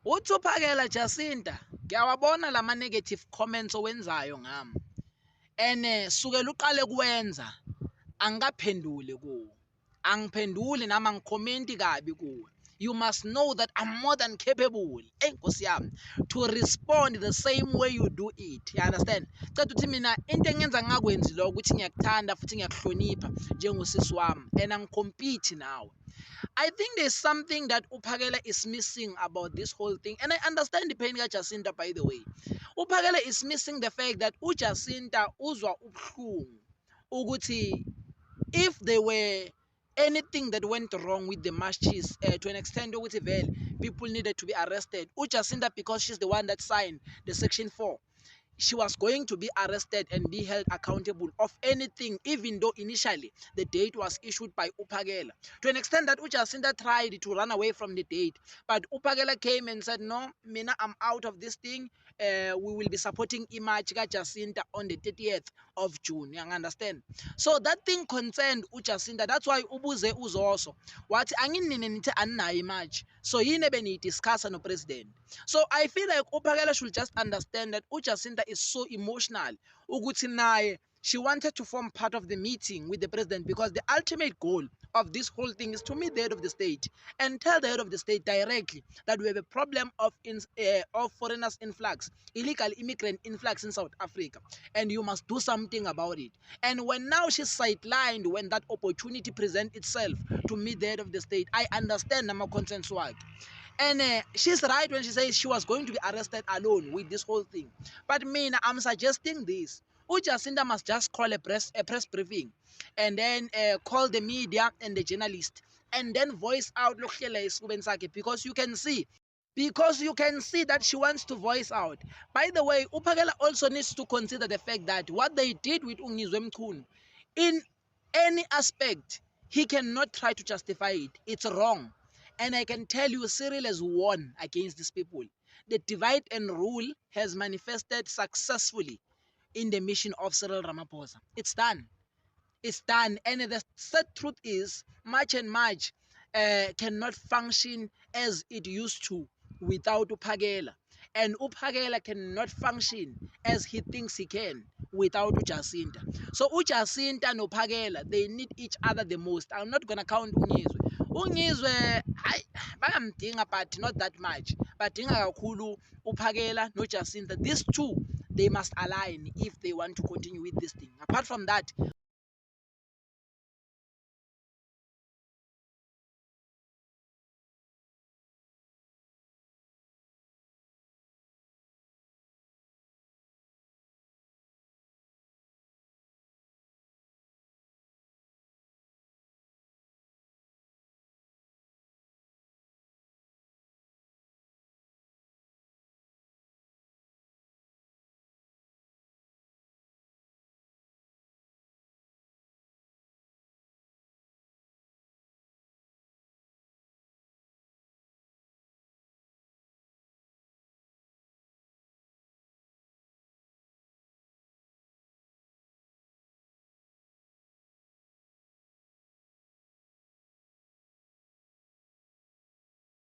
uthi uphakela Jacinta ngiyawabona lama negative comments owenzayo ngami sukela uqale kuwenza angikaphenduli kuwo angiphenduli nama ngikhomenti kabi kuwe. You must know that I'm more than capable Nkosi yami to respond the same way you do it. You understand? Cela uthi mina into engenza ngakwenzi lo ukuthi ngiyakuthanda futhi ngiyakuhlonipha njengosisi wami and angicompete nawe. I think there's something that uphakela is missing about this whole thing, and I understand the pain kaJacinta, by the way. Uphakela is missing the fact that uJacinta uzwa ubuhlungu ukuthi if there were anything that went wrong with the marches to an extent ukuthi vele people needed to be arrested, uJacinta, because she's the one that signed the Section 4, she was going to be arrested and be held accountable of anything, even though initially the date was issued by uphakela. To an extent that uJacinta tried to run away from the date, but uphakela came and said, no, mina, I'm out of this thing. We will be supporting iMarch kaJacinta on the 30th of June. You understand? So that thing concerned uJacinta. That's why ubuze uzoso wathi anginini nithi aninayo iMarch. So yini beniyidiscussa no president. So I feel like uphakela should just understand that uJacinta is so emotional ukuthi naye she wanted to form part of the meeting with the president, because the ultimate goal of this whole thing is to meet the head of the state and tell the head of the state directly that we have a problem of foreigners influx, illegal immigrant influx in South Africa, and you must do something about it. And when now she's sidelined when that opportunity presents itself to meet the head of the state, I understand Nama concerns work. And she's right when she says she was going to be arrested alone with this whole thing. But me, I'm suggesting this. uJacinta must just call a press briefing and then call the media and the journalist and then voice out because you can see that she wants to voice out. By the way, uphakela also needs to consider the fact that what they did with Ungizwe Mchunu, in any aspect, he cannot try to justify it. It's wrong. And I can tell you, Cyril has won against these people. The divide and rule has manifested successfully in the mission of Cyril Ramaphosa. It's done. It's done. And the sad truth is, March and March cannot function as it used to without uphakela. And uphakela cannot function as he thinks he can without uJacinta. So uJacinta and uphakela, they need each other the most. I'm not going to count Ungizwe. Ungizwe, bayamdinga, but not that much. Badinga kakhulu uphakela no Jacinta. These two, they must align if they want to continue with this thing. Apart from that,